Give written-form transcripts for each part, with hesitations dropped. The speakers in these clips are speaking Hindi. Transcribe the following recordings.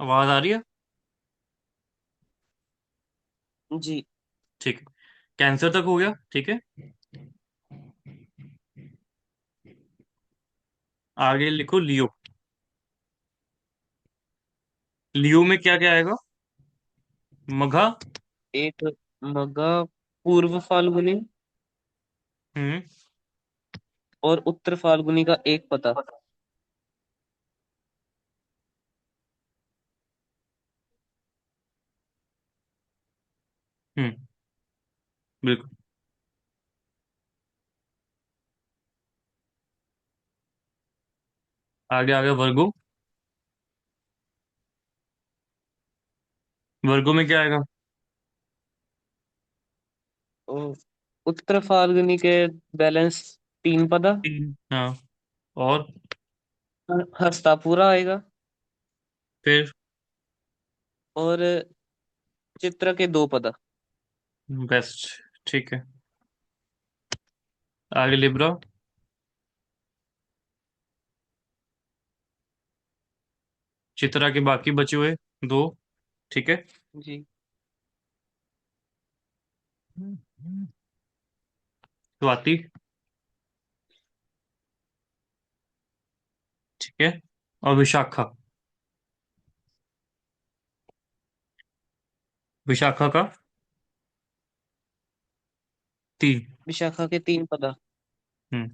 आवाज आ रही है? जी। ठीक है। कैंसर तक हो गया, ठीक है। आगे लिखो लियो। लियो में क्या क्या आएगा? मघा। एक मगा, पूर्व फाल्गुनी हम्म। और उत्तर फाल्गुनी का एक पता। हम्म। बिल्कुल। आगे आगे वर्गो। वर्गो में क्या आएगा? और उत्तर फाल्गुनी के बैलेंस तीन पदा। तीन, हाँ। और हस्तापुरा आएगा। फिर और चित्र के दो पदा। बेस्ट, ठीक है। आगे लिब्रा। चित्रा के बाकी बचे हुए दो, ठीक है। जी। स्वाति, ठीक है। और विशाखा। विशाखा का तीन। विशाखा के तीन पदा। हम्म।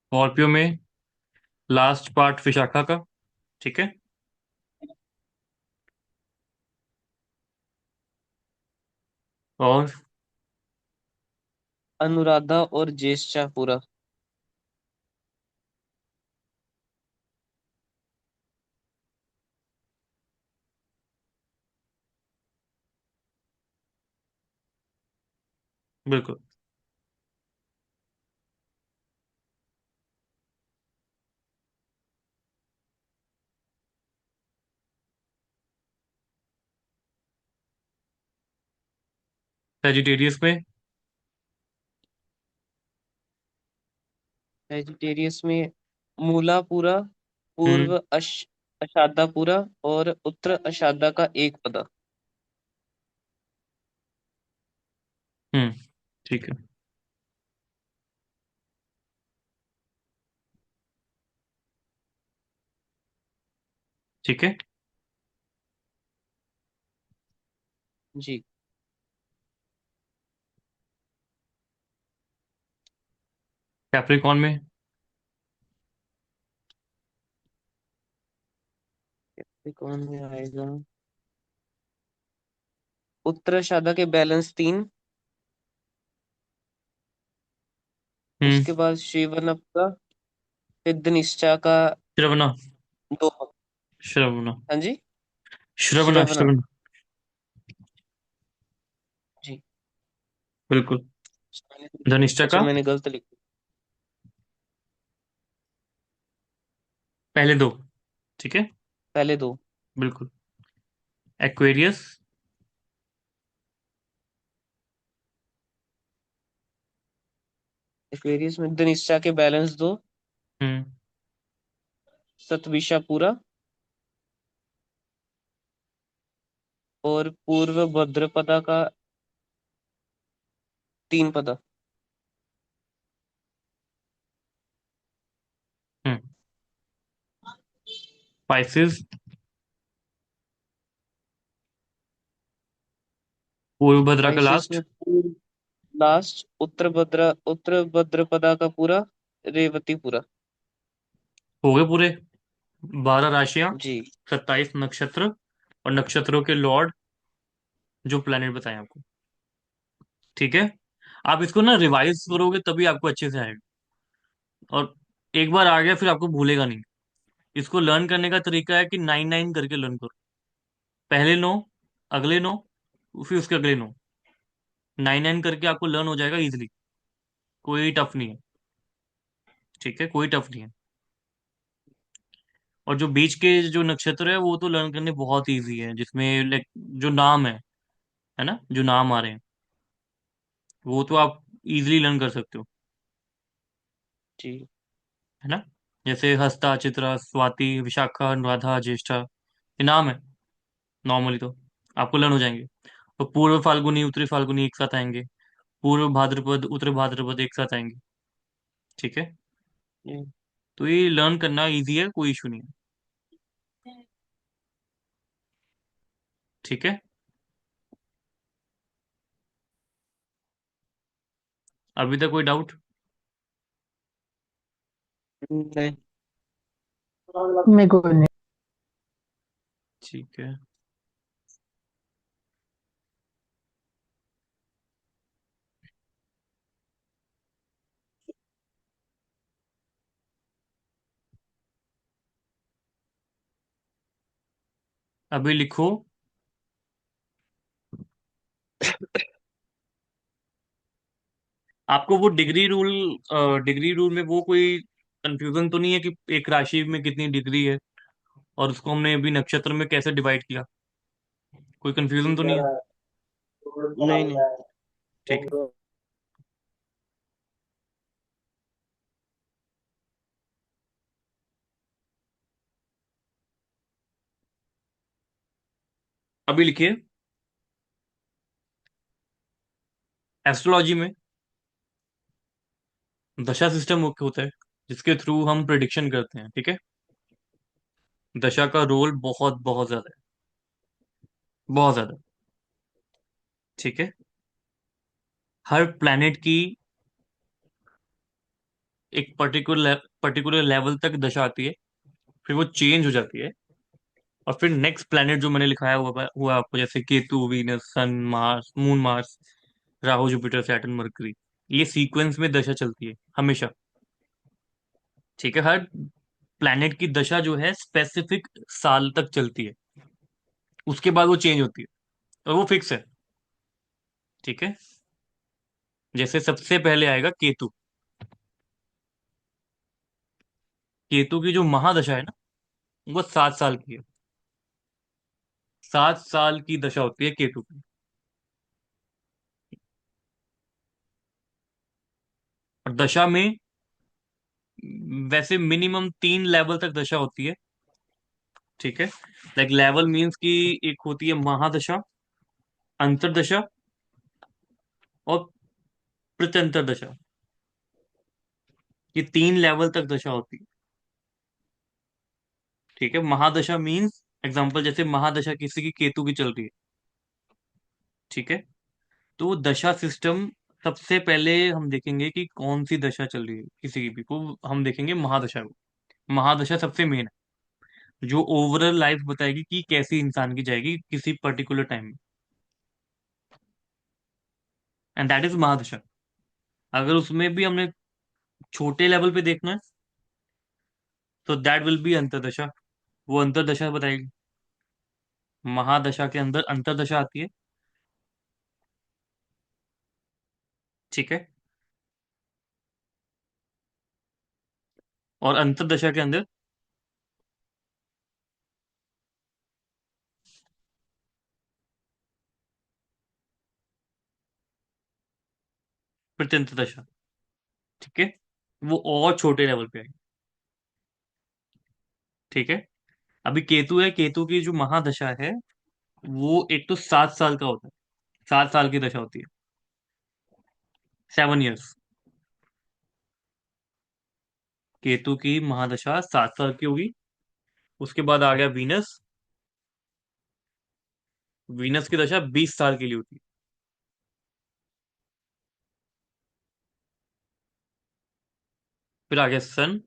स्कॉर्पियो में लास्ट पार्ट विशाखा का, ठीक है। और अनुराधा और ज्येष्ठा पूरा। बिल्कुल। सेजिटेरियस में वेजिटेरियस में मूला पूरा, हम्म। पूर्व अषाढ़ा पूरा और उत्तर अषाढ़ा का एक पदा। हम्म। ठीक है। ठीक है। जी। कैप्रिकॉन में ये कौन में आएगा? उत्तराषाढ़ा के बैलेंस तीन। हम्म। उसके बाद श्रीवल्लभ का, सिद्ध निश्चा का श्रवणा। दो। श्रवणा। हाँ जी। श्रवणा श्रवण। श्रवणा। जी। बिल्कुल। मैंने- धनिष्ठा अच्छा, का मैंने गलत लिख दिया। पहले दो, ठीक है। पहले दो। बिल्कुल। एक्वेरियस। एक्वेरियस में धनिष्ठा के बैलेंस दो। हम्म। सतविशा पूरा और पूर्व भद्रपदा का तीन पदा। हम्म। स्पाइसेस। पूर्व भद्रा का स्पाइसेस लास्ट। में पूर्व लास्ट, उत्तर भद्रपदा का पूरा, रेवतीपुरा। हो गए पूरे 12 राशियां, जी। 27 नक्षत्र और नक्षत्रों के लॉर्ड जो प्लेनेट बताए आपको, ठीक है। आप इसको ना रिवाइज करोगे तभी आपको अच्छे से आएगा। और एक बार आ गया फिर आपको भूलेगा नहीं। इसको लर्न करने का तरीका है कि 9 9 करके लर्न करो। पहले 9, अगले 9, फिर उसके अगले 9। 9 9 करके आपको लर्न हो जाएगा इजिली। कोई टफ नहीं है, ठीक है, कोई टफ नहीं है। और जो बीच के जो नक्षत्र है वो तो लर्न करने बहुत इजी है, जिसमें लाइक जो नाम है ना, जो नाम आ रहे हैं वो तो आप इजिली लर्न कर सकते हो, जी। है ना। जैसे हस्ता, चित्रा, स्वाति, विशाखा, अनुराधा, ज्येष्ठा, ये नाम है नॉर्मली तो, आपको लर्न हो जाएंगे। तो पूर्व फाल्गुनी, उत्तरी फाल्गुनी एक साथ आएंगे। पूर्व भाद्रपद, उत्तरी भाद्रपद एक साथ आएंगे। ठीक है। हम्म, तो ये लर्न करना इजी है, कोई इशू नहीं है। ठीक है। अभी तक कोई डाउट? नहीं। मेरे को नहीं। ठीक है। अभी लिखो। आपको वो डिग्री रूल में वो कोई कंफ्यूजन तो नहीं है कि एक राशि में कितनी डिग्री है, और उसको हमने अभी नक्षत्र में कैसे डिवाइड किया? कोई कंफ्यूजन तो नहीं है? नहीं नहीं। ठीक है। अभी लिखिए। एस्ट्रोलॉजी में दशा सिस्टम होता है, जिसके थ्रू हम प्रिडिक्शन करते हैं। ठीक है। दशा का रोल बहुत बहुत ज्यादा है, बहुत ज्यादा। ठीक है। हर प्लैनेट की एक पर्टिकुलर लेवल तक दशा आती है, फिर वो चेंज हो जाती है, और फिर नेक्स्ट प्लैनेट जो मैंने लिखाया हुआ आपको, जैसे Ketu, Venus, sun, Mars, moon, Mars, Rahu, Jupiter, Saturn, Mercury, ये सीक्वेंस में दशा चलती है हमेशा। ठीक है। हर प्लैनेट की दशा जो है स्पेसिफिक साल तक चलती है, उसके बाद वो चेंज होती है, और वो फिक्स है। ठीक है। जैसे सबसे पहले आएगा केतु। केतु की जो महादशा है ना, वो 7 साल की है। 7 साल की दशा होती है केतु की। और दशा में वैसे मिनिमम 3 लेवल तक दशा होती है। ठीक है। लाइक लेवल मीन्स कि एक होती है महादशा, अंतरदशा, और प्रत्यंतर दशा। ये 3 लेवल तक दशा होती है। ठीक है। महादशा मीन्स एग्जाम्पल, जैसे महादशा किसी की केतु की चल रही है। ठीक है। तो दशा सिस्टम, सबसे पहले हम देखेंगे कि कौन सी दशा चल रही है किसी की भी को, हम देखेंगे महादशा को। महादशा सबसे मेन है, जो ओवरऑल लाइफ बताएगी कि कैसी इंसान की जाएगी किसी पर्टिकुलर टाइम में, एंड दैट इज महादशा। अगर उसमें भी हमने छोटे लेवल पे देखना है, तो दैट विल बी अंतरदशा। वो अंतरदशा बताएगी। महादशा के अंदर अंतरदशा आती है। ठीक है। और अंतरदशा के अंदर प्रत्यंतर दशा। ठीक है। वो और छोटे लेवल पे आएगी। ठीक है। अभी केतु है, केतु की जो महादशा है, वो एक तो 7 साल का होता है। 7 साल की दशा होती है, 7 इयर्स। केतु की महादशा 7 साल की होगी। उसके बाद आ गया वीनस। वीनस की दशा 20 साल के लिए होती है। फिर आ गया सन।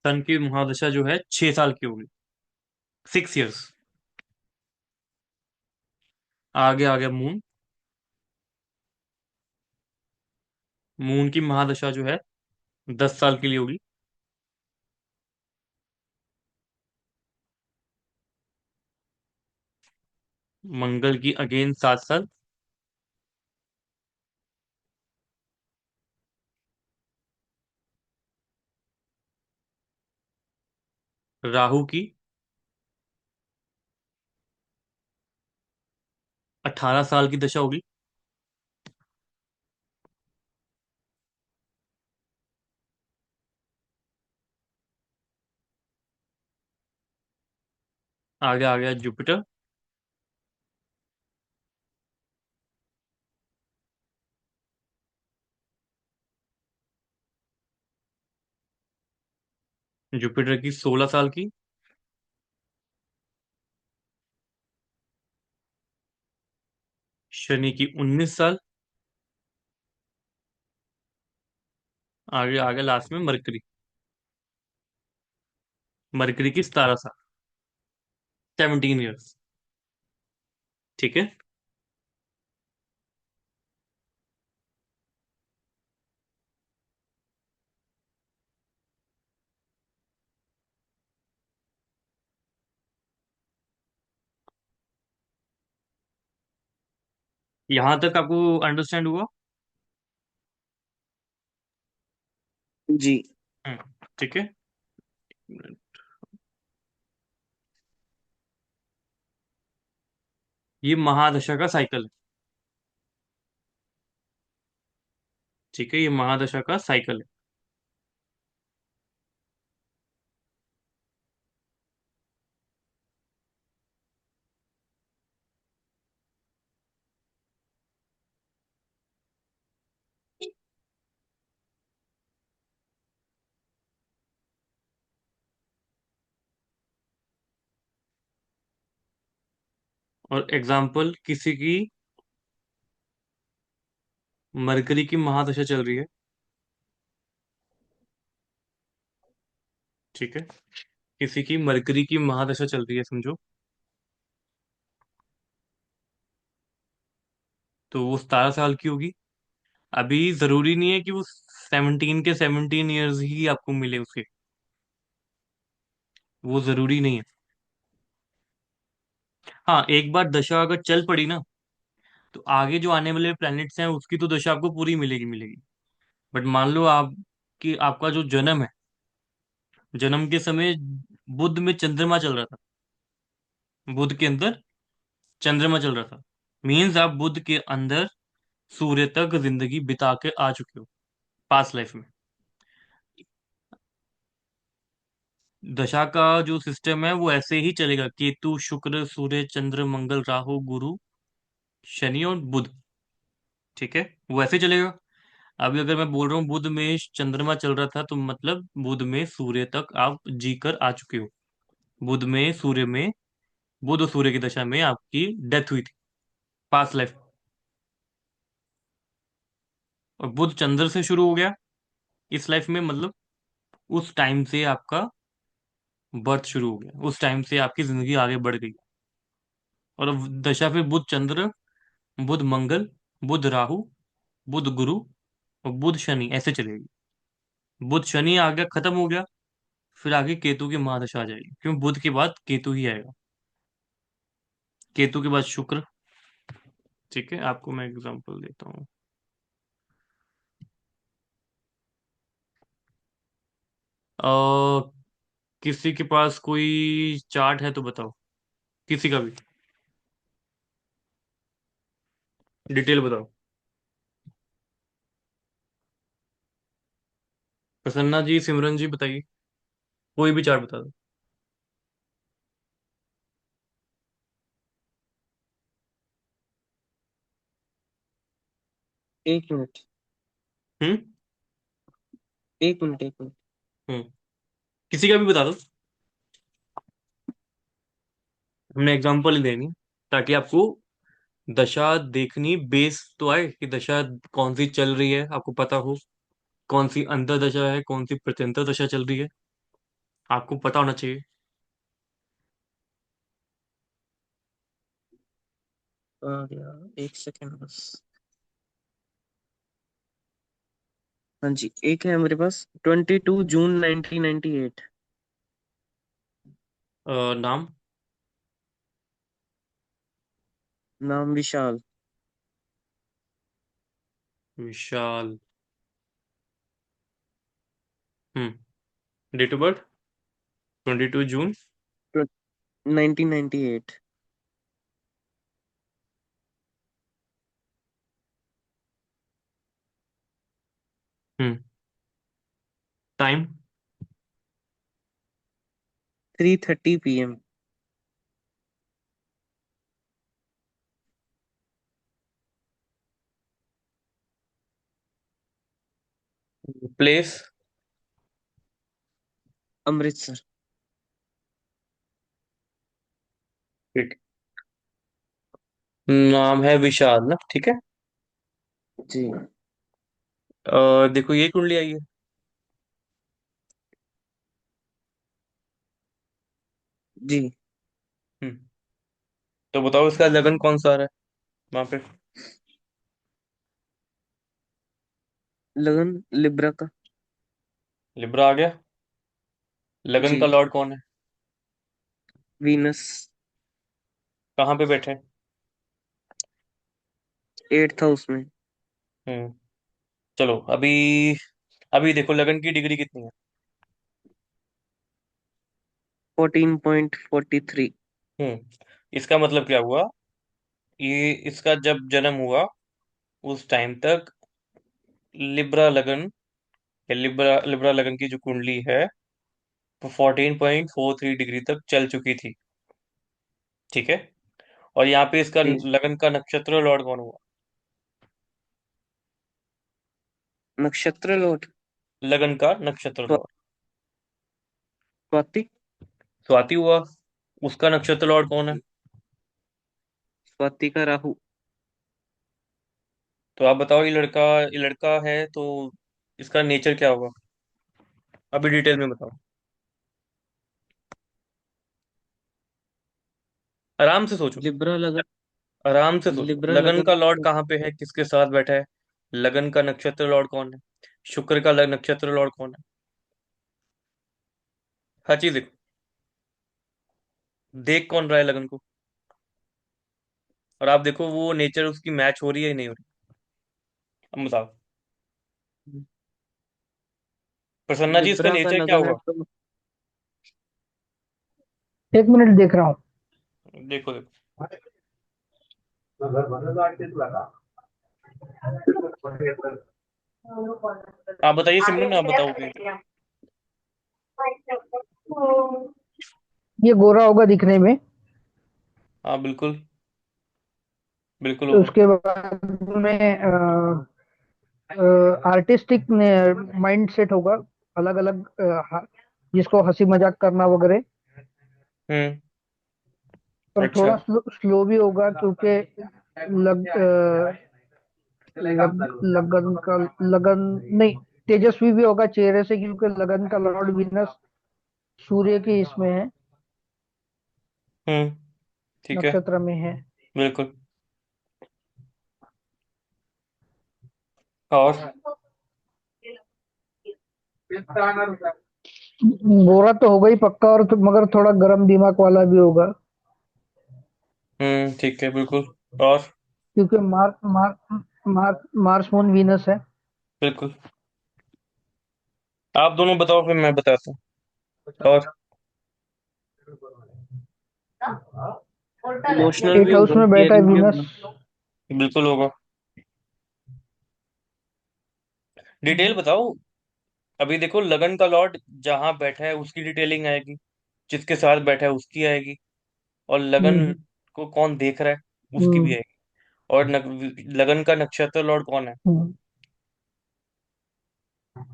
सन की महादशा जो है 6 साल की होगी, 6 इयर्स। आगे आ गया मून। मून की महादशा जो है 10 साल के लिए होगी। मंगल की अगेन 7 साल। राहु की 18 साल की दशा होगी। आगे आ गया जुपिटर। जुपिटर की 16 साल की। शनि की 19 साल। आगे आ गया लास्ट में मरकरी। मरकरी की 17 साल। 17 ईयर्स। ठीक है। यहां तक आपको अंडरस्टैंड हुआ? जी। ठीक है। ये महादशा का साइकिल है। ठीक है, ये महादशा का साइकिल है। और एग्जाम्पल, किसी की मरकरी की महादशा चल रही है। ठीक है, किसी की मरकरी की महादशा चल रही है समझो। तो वो 17 साल की होगी। अभी जरूरी नहीं है कि वो 17 के 17 ईयर्स ही आपको मिले उसके। वो जरूरी नहीं है। हाँ, एक बार दशा अगर चल पड़ी ना, तो आगे जो आने वाले प्लैनेट्स हैं उसकी तो दशा आपको पूरी मिलेगी मिलेगी। बट मान लो आप कि आपका जो जन्म है, जन्म के समय बुध में चंद्रमा चल रहा था। बुध के अंदर चंद्रमा चल रहा था। मीन्स आप बुध के अंदर सूर्य तक जिंदगी बिता के आ चुके हो, पास्ट लाइफ में। दशा का जो सिस्टम है वो ऐसे ही चलेगा, केतु शुक्र सूर्य चंद्र मंगल राहु गुरु शनि और बुध। ठीक है, वो ऐसे चलेगा। अभी अगर मैं बोल रहा हूँ बुध में चंद्रमा चल रहा था, तो मतलब बुध में सूर्य तक आप जी कर आ चुके हो। बुध में सूर्य में, बुध और सूर्य की दशा में आपकी डेथ हुई थी पास्ट लाइफ। और बुध चंद्र से शुरू हो गया इस लाइफ में, मतलब उस टाइम से आपका बर्थ शुरू हो गया, उस टाइम से आपकी जिंदगी आगे बढ़ गई। और अब दशा फिर बुध चंद्र, बुध मंगल, बुध राहु, बुध गुरु और बुध शनि ऐसे चलेगी। बुध शनि आ गया, खत्म हो गया। फिर आगे केतु की महादशा आ जाएगी, क्यों बुध के बाद केतु ही आएगा। केतु के बाद शुक्र। ठीक है, आपको मैं एग्जांपल देता हूँ। अ, किसी के पास कोई चार्ट है तो बताओ, किसी का भी, डिटेल बताओ। प्रसन्ना जी, सिमरन जी बताइए, कोई भी चार्ट बता दो। 1 मिनट। हम्म। 1 मिनट, 1 मिनट। हम्म। किसी का भी बता दो। हमने एग्जांपल ही देनी, ताकि आपको दशा देखनी बेस तो आए कि दशा कौन सी चल रही है, आपको पता हो कौन सी अंतर दशा है, कौन सी प्रत्यंतर दशा चल रही है, आपको पता होना चाहिए। आ गया। 1 सेकेंड बस। हाँ जी, एक है मेरे पास, 22 जून 1998। नाम? नाम Vishal. Vishal. Hmm. Date of birth? 22 June. 1998। Hmm. Time? 3:30 PM। Place. Amritsar. ठीक। नाम है विशाल ना, ठीक है। जी। देखो ये कुंडली आई है। जी। हम्म। तो बताओ इसका लगन कौन सा आ रहा है वहां पे। लगन लिब्रा का। लिब्रा आ गया। लगन का जी। लॉर्ड कौन है। वीनस। कहाँ पे बैठे हैं? 8th हाउस में। हम्म। चलो अभी, अभी देखो लगन की डिग्री कितनी है। 14.43। इसका मतलब क्या हुआ, ये इसका जब जन्म हुआ उस टाइम तक लिब्रा लगन, या लिब्रा लिब्रा लगन की जो कुंडली है वो 14.43 डिग्री तक चल चुकी थी। ठीक है। और यहाँ पे इसका जी। लगन का नक्षत्र लॉर्ड कौन हुआ। नक्षत्र लॉर्ड। लगन का नक्षत्र स्वा- लॉर्ड। स्वाति। स्वाति हुआ। उसका नक्षत्र लॉर्ड कौन है। जी। स्वाति का राहु। तो आप बताओ, ये लड़का है तो इसका नेचर क्या होगा, अभी डिटेल में बताओ। आराम से सोचो। लिब्रा लगन। आराम से सोचो, लिब्रा लगन का लगन। लॉर्ड कहाँ पे है, किसके साथ बैठा है। लगन का नक्षत्र लॉर्ड कौन है। शुक्र का नक्षत्र लॉर्ड कौन है। हर चीज देखो। देख कौन रहा है लगन को। और आप देखो वो नेचर उसकी मैच हो रही है या नहीं हो रही। अब बताओ प्रसन्ना जी, इसका लिब्रा का नेचर क्या लगन है होगा। तो। 1 मिनट देख रहा हूँ। देखो देखो। आप बताइए सिमरन, आप बताओ भी। ये गोरा होगा दिखने में। हाँ बिल्कुल, बिल्कुल होगा। उसके बाद में आर्टिस्टिक माइंड सेट होगा, अलग अलग, जिसको हंसी मजाक करना वगैरह। हम्म। पर अच्छा। थोड़ा स्लो भी होगा क्योंकि लग लगन का लगन नहीं, तेजस्वी भी होगा चेहरे से क्योंकि लगन का लॉर्ड विनस सूर्य के इसमें है, ठीक है। नक्षत्र में है। बिल्कुल। और गोरा तो होगा ही पक्का, और मगर थोड़ा गर्म दिमाग वाला भी होगा ठीक है बिल्कुल। और क्योंकि मार्स मून वीनस है। बिल्कुल। आप दोनों बताओ फिर मैं बताता हूँ। और इमोशनल भी 8 हाउस होगा, में बैठा है केयरिंग भी वीनस। होगा। बिल्कुल होगा। डिटेल बताओ। अभी देखो लगन का लॉर्ड जहां बैठा है उसकी डिटेलिंग आएगी, जिसके साथ बैठा है उसकी आएगी, और लगन हम्म। को कौन देख रहा है उसकी भी हम्म। आएगी। और लगन का नक्षत्र लॉर्ड कौन है। हम्म।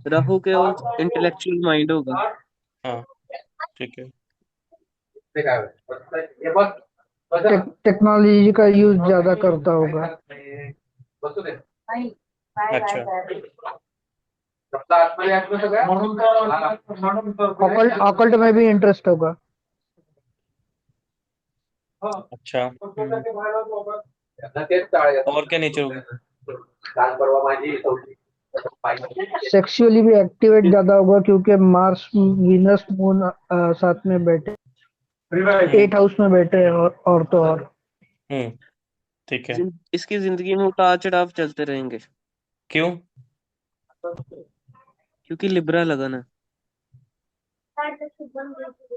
राहु के और इंटेलेक्चुअल माइंड होगा। हाँ ठीक है। टेक्नोलॉजी का यूज ज्यादा करता होगा। अच्छा। ऑकल्ट में भी इंटरेस्ट होगा। अच्छा। और क्या नेचर होगी। सेक्सुअली भी एक्टिवेट ज्यादा होगा क्योंकि मार्स वीनस मून साथ में बैठे, हम्म। 8 हाउस में बैठे हैं, और तो और हम्म। ठीक है। इसकी जिंदगी में उतार चढ़ाव चलते रहेंगे क्यों। क्योंकि लिब्रा लगन है।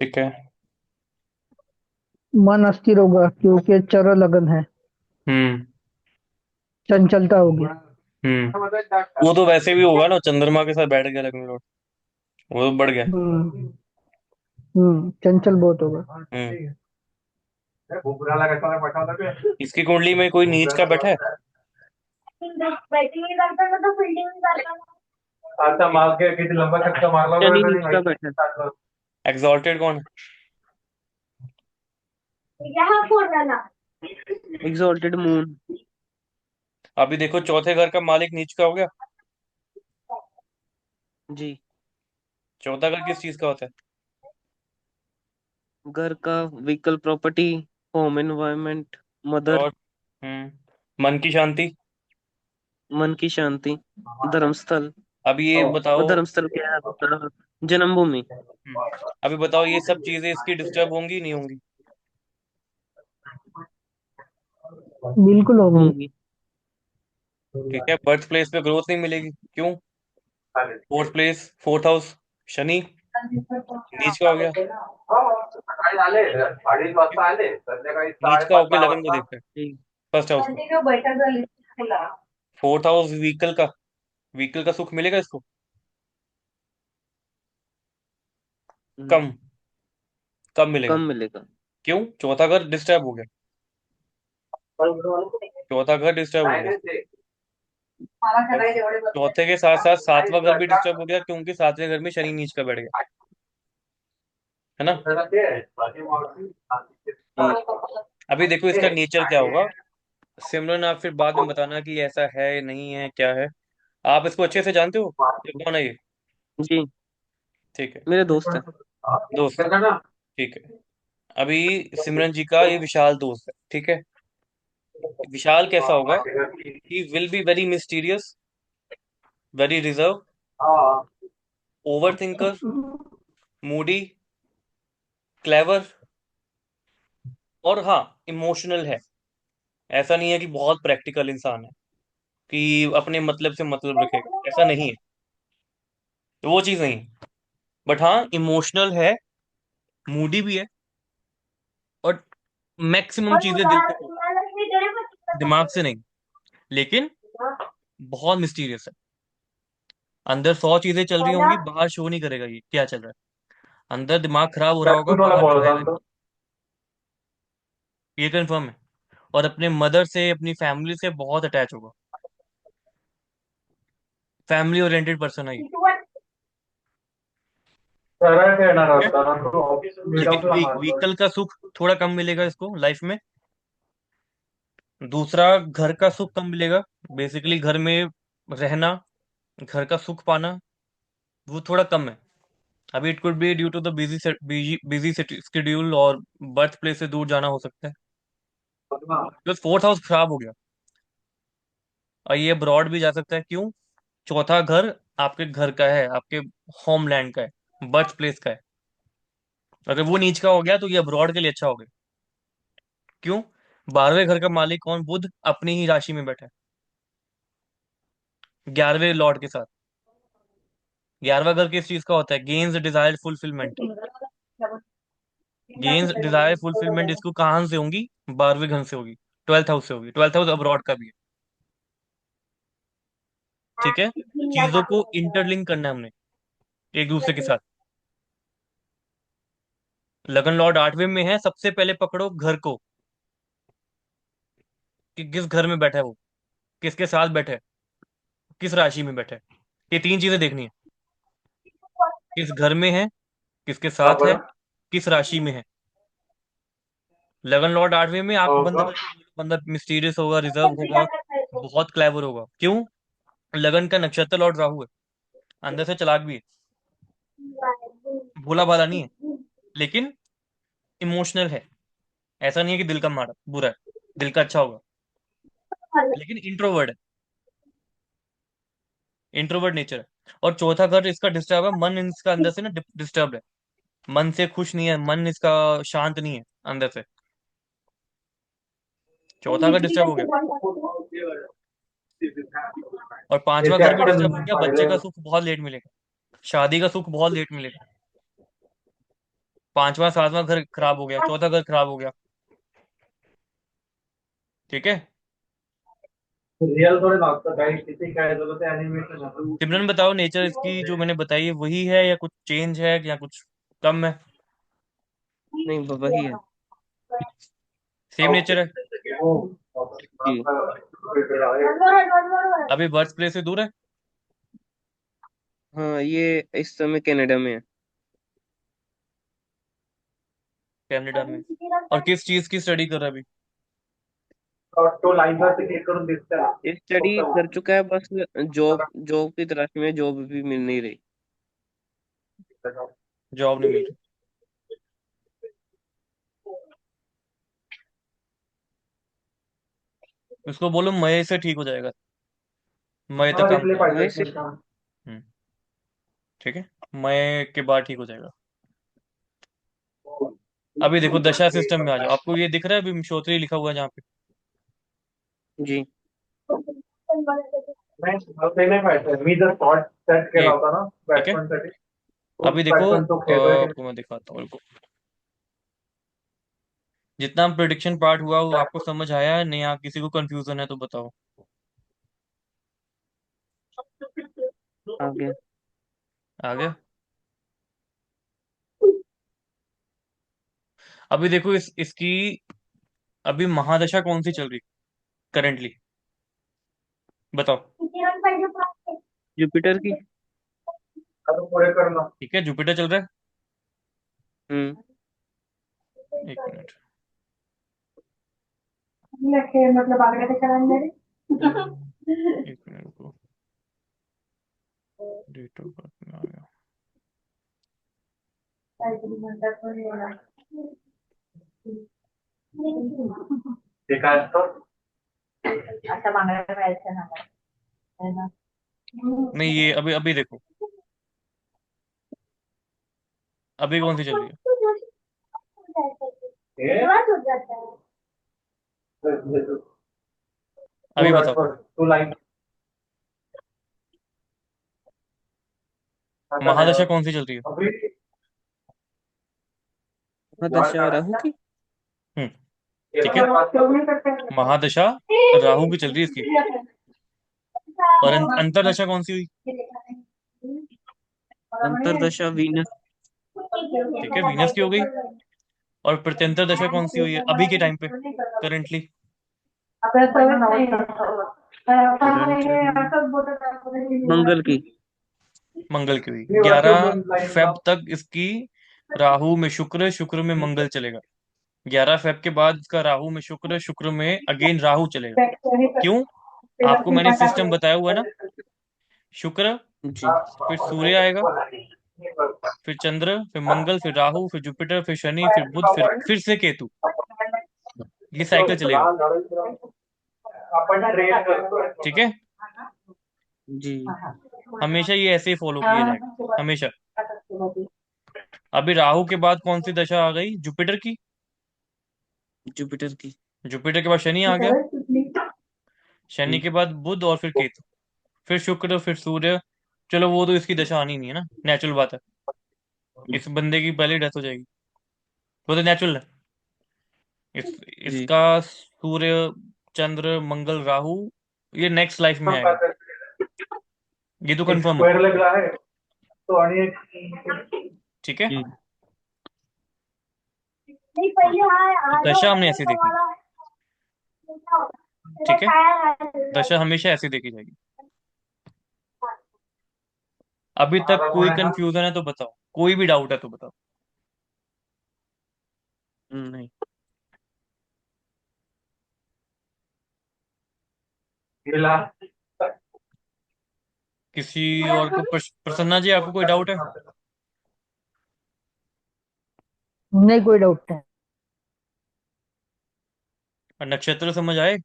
ठीक है। मन अस्थिर होगा क्योंकि चर लगन है, हम्म। चंचलता होगी। वो तो वैसे भी होगा ना, चंद्रमा के साथ बैठ गया लगन लॉर्ड, वो तो बढ़ गया। हम्म। चंचल बहुत होगा। हम्म। इसकी कुंडली में कोई नीच का बैठा है। आता मार के किती लंबा छक्का मारला बरं शनि त्यांनी नीच का माहिती बैठा नाही. एग्जॉल्टेड कौन है? Exalted moon. अभी देखो चौथे घर का मालिक नीच का हो गया। जी। चौथा घर किस चीज का होता है? घर का, vehicle, property, home environment, mother, और मन की शांति। मन की शांति, धर्मस्थल। अब ये वो बताओ। धर्मस्थल क्या है आपका? जन्मभूमि। हम्म, अभी बताओ ये सब चीजें इसकी डिस्टर्ब होंगी नहीं होंगी? बिल्कुल होगी। होगी। ठीक है, बर्थ प्लेस पे ग्रोथ नहीं मिलेगी, क्यों? Fourth place, fourth house, Shani नीच का हो गया। सकाळी आले 2:30 वाजता आले संध्याकाळी नीच का 5:30 होके 6 लगन को वाजता. देखता है, जी। फर्स्ट हाउस को। कंटिन्यू बैठक झाली तुला. फोर्थ हाउस व्हीकल का सुख मिलेगा इसको? नहीं। कम। कम मिलेगा। कम मिलेगा। क्यों? चौथा घर डिस्टर्ब हो गया। चौथा घर डिस्टर्ब हो नाही गया। नाही ते मला और करायचे एवढे बसले. चौथे के साथ साथ काही सातवां घर भी चर्चा डिस्टर्ब हो गया, क्योंकि सातवें घर में शनि नीच का बैठ गया, है ना? ते बाकी मावशी. जी। अभी देखो इसका नेचर क्या होगा। सिमरन आप फिर बाद में बताना कि ऐसा है नहीं है क्या है। आप इसको अच्छे से जानते हो, ये कौन है ये? जी। ठीक है। मेरे दोस्त है। दोस्त है। ठीक है। अभी सिमरन जी का ये विशाल दोस्त है, ठीक है। विशाल कैसा होगा? He will be very mysterious, very reserve, over thinker, Moody, clever, और हाँ, इमोशनल है। ऐसा नहीं है कि बहुत प्रैक्टिकल इंसान है, कि अपने मतलब से मतलब रखेगा, ऐसा नहीं है। तो वो चीज नहीं है। बट हाँ, इमोशनल है, मूडी भी है, और मैक्सिमम चीजें दिल से करता है, दिमाग से नहीं। लेकिन बहुत मिस्टीरियस है। अंदर 100 चीजें चल रही होंगी, बाहर शो नहीं करेगा ये क्या चल रहा है। अंदर दिमाग खराब हो रहा होगा, कुणाला बाहर बोलत दिखाएगा नहीं। होता. ये कंफर्म है। और अपने मदर से, अपनी फैमिली से बहुत अटैच होगा। फैमिली ओरिएंटेड पर्सन है ये। सरळ येणार ठीक है। होता ना तो ऑफिस लेकिन विदाउट राहणार. व्हीकल का सुख थोड़ा कम मिलेगा इसको लाइफ में। दूसरा, घर का सुख कम मिलेगा। बेसिकली घर में रहना, घर का सुख पाना, वो थोड़ा कम है। अभी it could be due to the busy busy schedule, और बर्थ प्लेस से दूर जाना हो सकता है। बिकॉज फोर्थ हाउस खराब हो गया। और ये अब्रॉड भी जा सकता है, क्यों? चौथा घर आपके घर का है, आपके होमलैंड का है, बर्थ प्लेस का है। अगर वो नीच का हो गया तो ये अब्रॉड के लिए अच्छा हो गया। क्यों? 12वें घर का मालिक कौन? बुध अपनी ही राशि में बैठा है, 11वें लॉर्ड के साथ। 11वां घर किस चीज का होता है? Gains desire fulfilment. Gains desire fulfilment इसको कहाँ से होंगी? 12वें घर से होगी, 12th हाउस से होगी। 12th हाउस अब्रॉड का भी है। ठीक है। तो चीजों को इंटरलिंक करना है हमने एक दूसरे के साथ। लगन लॉर्ड 8वें में है, सबसे पहले पकड़ो घर को, कि किस घर में बैठा है वो, किसके साथ बैठा है, किस राशि में बैठा है। ये 3 चीजें देखनी है। किस घर में है, किसके साथ है, किस राशि में है। लगन लॉर्ड 8वें में आप बंदा मेरे को बोलो, बंदा मिस्टीरियस होगा, रिजर्व होगा, बहुत क्लेवर होगा। क्यों? लगन का नक्षत्र लॉर्ड राहु है, अंदर से चालाक भी है, भोला भाला नहीं है, लेकिन इमोशनल है। ऐसा नहीं है कि दिल का मारा बुरा है, दिल का अच्छा होगा, लेकिन इंट्रोवर्ड है, इंट्रोवर्ड नेचर है। और चौथा घर इसका डिस्टर्ब है, मन इसका अंदर से ना डिस्टर्ब है, मन से खुश नहीं है, मन इसका शांत नहीं है अंदर से। चौथा घर डिस्टर्ब हो गया। और पांचवा घर भी डिस्टर्ब हो गया, बच्चे का सुख बहुत लेट मिलेगा, शादी का सुख बहुत लेट मिलेगा। पांचवा सातवां घर खराब हो गया, चौथा घर खराब हो गया। ठीक है। रिअल थोडे नसतं काही किती काय झालं ते अॅनिमेशन. सिमरन बताओ, नेचर इसकी जो मैंने बताई है वही है, या कुछ चेंज है, या कुछ कम है? नहीं, वही है। सेम नेचर है। जी। अभी बर्थ प्लेस से दूर है। हाँ, ये इस समय कनाडा में है। कनाडा में। और किस चीज की स्टडी कर रहा है अभी? तो लाइन से क्लिक करून दिसतं ये स्टडी कर चुका है, बस जॉब जॉब की तलाश में, जॉब भी मिल नहीं रही। जॉब नहीं मिल रही। उसको बोलो मई से ठीक हो जाएगा। मई तक काम करेगा। मैं से हम्म। ठीक है। मई के बाद ठीक हो जाएगा। अभी देखो दशा सिस्टम में आ जाओ। आपको ये दिख रहा है अभी श्रोत्री लिखा हुआ है जहाँ पे? जी। नाही ते नाही पाहिजे मी जर स्पॉट सेट केला ये होता ना ठीक है। बॅट्समन साठी तो अभी देखो बॅट्समन तो खेळतोय की आपको मैं दिखाता हूँ रुको। जितना प्रिडिक्शन पार्ट हुआ वो आपको समझ आया है नहीं? यहाँ किसी को कंफ्यूजन है तो बताओ। आ गया। आ गया। अभी देखो इसकी अभी महादशा कौन सी चल रही करेंटली? बताओ। जुपिटर की। अजून पुढे करणं ठीक है जुपिटर चल रहा है। हम्म। एक मिनट। मतलब आगरा ते करांगे एक मिनट रुको। डेट ऑफ बर्थ में आ गया। काहीतरी म्हणतात पण एवढा ते काय असतं अशा बांगड्या पाहिजे ना है ना नहीं ये अभी अभी देखो। अभी कौन सी चल रही है? अभी बताओ। तू लाईन आता नाही महादशा कौन सी चल रही है? अभी महादशा राहु की। हम्म। ठीक है। महादशा राहु की चल रही है इसकी। और अंतरदशा कौन सी हुई? अंतरदशा वीनस। ठीक है वीनस की हो गई। और प्रत्यंतर दशा कौन सी हुई है अभी के टाइम पे करेंटली? करंटली मंगल की। मंगल की हुई। 11 फेब तक इसकी राहु में शुक्र, शुक्र में मंगल चलेगा। 11 फेब के बाद इसका राहु में शुक्र, शुक्र में अगेन राहु चलेगा। क्यों? आपको मैंने सिस्टम बताया हुआ है ना। शुक्र, जी। फिर सूर्य आएगा, फिर चंद्र, फिर मंगल, फिर राहु, फिर जुपिटर, फिर शनि, फिर बुध, फिर से केतु। ये साइकिल चलेगा। आपण ट्रेन करतोय ठीक है। जी। हमेशा ये ऐसे ही फॉलो किया जाएगा हमेशा। अभी राहु के बाद कौन सी दशा आ गई जुपिटर की? जुपिटर की। जुपिटर के बाद शनि आ गया। शनि जी। के बाद बुध और फिर केतु। फिर शुक्र, फिर सूर्य। चलो वो तो इसकी दशा आनी नहीं है ना, नेचुरल बात है। इस बंदे की पहले डेथ हो जाएगी। वो तो नेचुरल है। जी। इसका सूर्य, चंद्र, मंगल, राहु ये नेक्स्ट लाइफ में आएगा। ये तो एक कंफर्म है। स्क्वेअर लेग आहे तो आणि एक ठीक है। जी। नहीं पहले तो आ जाओ दशा हमने पहले ऐसे तो देखनी। वाला तेरा ठीक है। टायर दशा हमेशा ऐसे देखी जाएगी। अभी तक आधा कोई कोण आहे हा कंफ्यूजन है तो बताओ, कोई भी डाउट है तो बताओ। नहीं। गेला किसी और को प्रसन्ना जी आपको कोई डाउट है? नहीं कोई डाउट नहीं। और नक्षत्र समझ आए?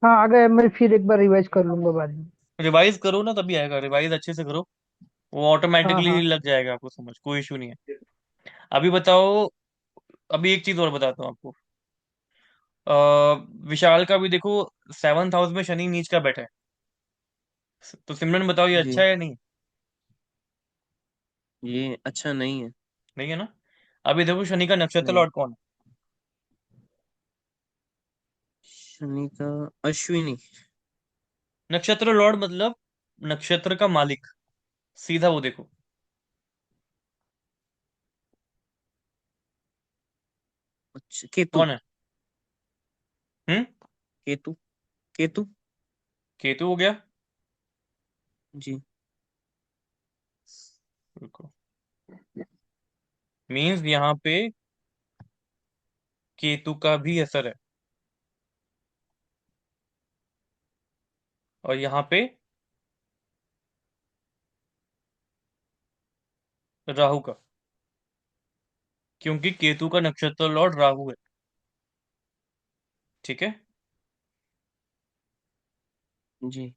हाँ आ गए मैं फिर एक बार रिवाइज कर लूंगा बाद में। रिवाइज करो ना तभी आएगा। रिवाइज अच्छे से करो, वो हाँ ऑटोमेटिकली हाँ लग जाएगा आपको समझ, कोई इशू नहीं है। अभी बताओ। अभी एक चीज और बताता हूँ आपको। अ, विशाल का भी देखो 7th हाउस में शनि नीच का बैठा है। तो सिमरन बताओ ये अच्छा जी। है या नहीं? ये अच्छा नहीं है। नहीं है ना। अभी देखो शनि का नक्षत्र नहीं। लॉर्ड कौन है? शनि का अश्विनी। नक्षत्र लॉर्ड मतलब नक्षत्र का मालिक। सीधा वो देखो। अच्छा, केतु। कौन है? हम्म। केतु। केतु। केतु हो गया। जी। रुको। मीन्स यहाँ पे केतु का भी असर है, और यहाँ पे राहु का, क्योंकि केतु का नक्षत्र लॉर्ड राहु है। ठीक है। जी।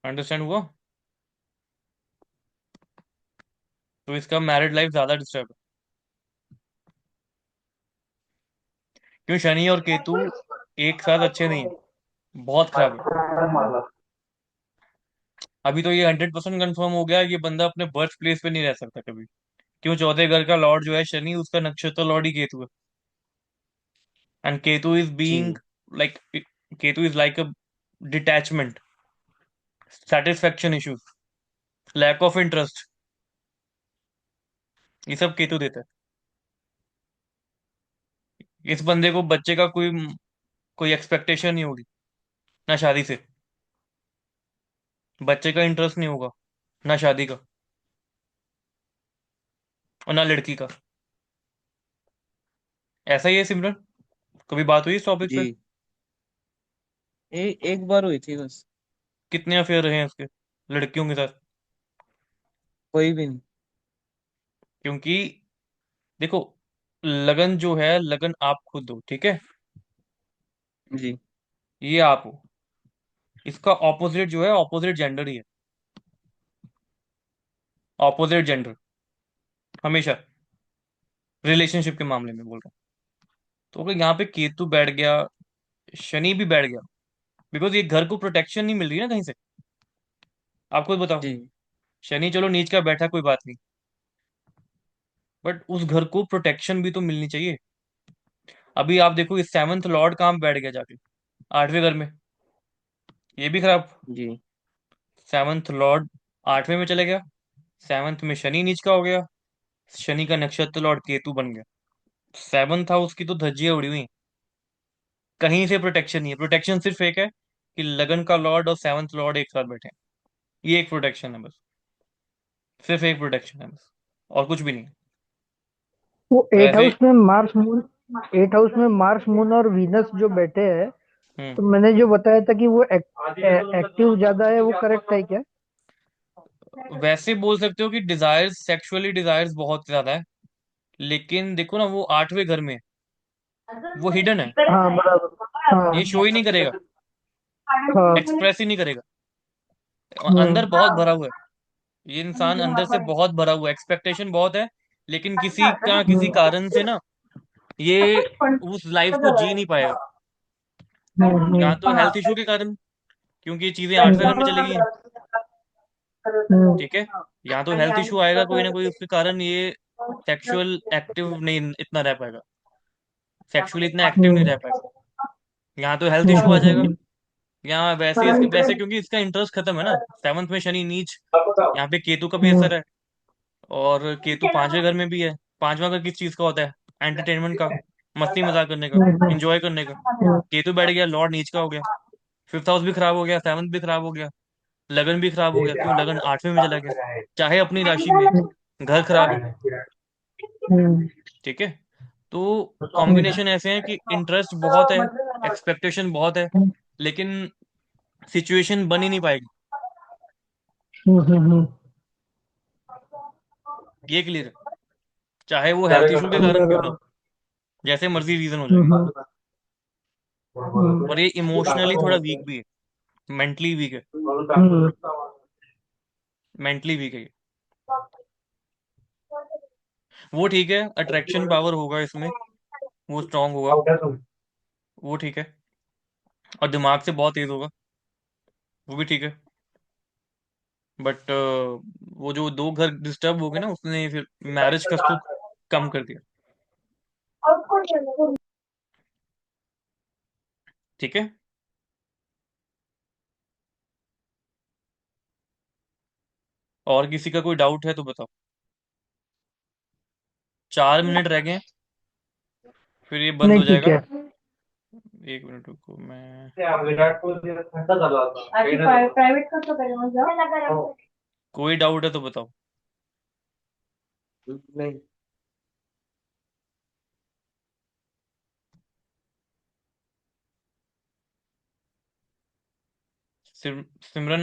अंडरस्टैंड हुआ? तो इसका मैरिड लाइफ ज्यादा डिस्टर्ब है। क्यों? शनि और केतु एक साथ अच्छे नहीं है, बहुत खराब है। अभी तो ये 100% कंफर्म हो गया, ये बंदा अपने बर्थ प्लेस पे नहीं रह सकता कभी। क्यों? चौथे घर का लॉर्ड जो है शनि, उसका नक्षत्र लॉर्ड ही केतु है। एंड केतु इज बीइंग जी। Like, Ketu is like a detachment, satisfaction issues, lack of interest, ये सब केतु देता है। इस बंदे को बच्चे का कोई कोई एक्सपेक्टेशन नहीं होगी, ना शादी से, बच्चे का इंटरेस्ट नहीं होगा, ना शादी का, और ना लड़की का। ऐसा ही है सिमरन। कभी बात हुई इस टॉपिक पे? जी। एक बार हुई थी बस। कितने अफेयर रहे हैं उसके लड़कियों के साथ? कोई भी नहीं। क्योंकि देखो, लगन जो है, लगन आप खुद हो, ठीक है? जी। ये आप हो। इसका ऑपोजिट जो है, ऑपोजिट जेंडर ही है। ऑपोजिट जेंडर हमेशा, रिलेशनशिप के मामले में बोल रहा हूँ। तो अगर यहाँ पे केतु बैठ गया, शनि भी बैठ गया, बिकॉज ये घर को प्रोटेक्शन नहीं मिल रही ना कहीं से। आप खुद बताओ। जी। शनि चलो नीच का बैठा, कोई बात नहीं, बट उस घर को प्रोटेक्शन भी तो मिलनी चाहिए। अभी आप देखो, इस सेवंथ लॉर्ड कहाँ बैठ गया जाके? आठवें घर में। ये भी खराब। जी। सेवंथ लॉर्ड आठवें में चले गया, सेवंथ में शनि नीच का हो गया, शनि का नक्षत्र लॉर्ड केतु बन गया। सेवंथ हाउस की तो धज्जियां उड़ी हुई हैं। कहीं से प्रोटेक्शन नहीं है। प्रोटेक्शन सिर्फ एक है कि लगन का लॉर्ड और सेवंथ लॉर्ड एक साथ बैठे हैं। ये एक प्रोटेक्शन है बस, सिर्फ एक प्रोटेक्शन है बस, और कुछ भी नहीं है। वो एट वैसे। हाउस में मार्स मून, एट हाउस में मार्स मून और वीनस जो बैठे हैं, हम्म। तो मैंने जो बताया था कि वो एक्टिव ज्यादा है, वो करेक्ट है क्या? वैसे बोल सकते हो कि डिजायर्स, सेक्सुअली डिजायर्स बहुत ज्यादा है, लेकिन देखो ना, वो आठवें घर में है, वो हिडन है। हाँ बराबर। ये शो ही नहीं करेगा, हाँ एक्सप्रेस ही नहीं करेगा। अंदर हाँ। बहुत भरा हुआ है। ये इंसान अंदर से बहुत भरा हुआ है, एक्सपेक्टेशन बहुत है, लेकिन किसी का किसी कारण से ना, ये उस लाइफ को जी नहीं पाएगा। या तो हेल्थ इशू के कारण, क्योंकि ये चीजें आठवें घर में चली गई हैं। ठीक है। या तो हेल्थ इशू आएगा कोई ना कोई, उसके कारण ये सेक्सुअल एक्टिव नहीं इतना रह पाएगा, सेक्सुअली इतना एक्टिव नहीं रह पाएगा। यहाँ तो हेल्थ इशू आ जाएगा, या वैसे इसके वैसे, क्योंकि इसका इंटरेस्ट खत्म है ना। सेवंथ में शनि नीच, यहाँ पे केतु का भी असर है, और केतु पांचवें घर में भी है। पांचवा घर किस चीज का होता है? एंटरटेनमेंट का, मस्ती मजाक करने का, एंजॉय करने का। केतु बैठ गया, लॉर्ड नीच का हो गया, फिफ्थ हाउस भी खराब हो गया, सेवंथ भी खराब हो गया, लगन भी खराब हो गया। क्यों? लगन आठवें में चला गया, चाहे अपनी राशि में, घर खराब है। ठीक है। तो कॉम्बिनेशन ऐसे हैं कि इंटरेस्ट बहुत है, एक्सपेक्टेशन बहुत है, लेकिन सिचुएशन बन ही नहीं पाएगी। ये क्लियर है, चाहे वो हेल्थ इशू के कारण क्यों ना हो, जैसे मर्जी रीजन हो जाए। और ये इमोशनली थोड़ा वीक भी है, मेंटली वीक है, मेंटली वीक है ये। वो ठीक है, अट्रैक्शन पावर होगा इसमें, वो स्ट्रांग होगा, वो ठीक है। और दिमाग से बहुत तेज होगा, वो भी ठीक है। बट वो जो दो घर डिस्टर्ब हो गए ना, उसने फिर मैरिज का सुख कम कर दिया। ठीक है। और किसी का कोई डाउट है तो बताओ। 4 मिनट रह गए हैं, फिर ये बंद नहीं हो ठीक जाएगा। है। एक मिनट रुको, मैं विराट कोहली ठंडा दबा था प्राइवेट का तो पहले मत जाओ। कोई डाउट है तो बताओ। नहीं। सिमरन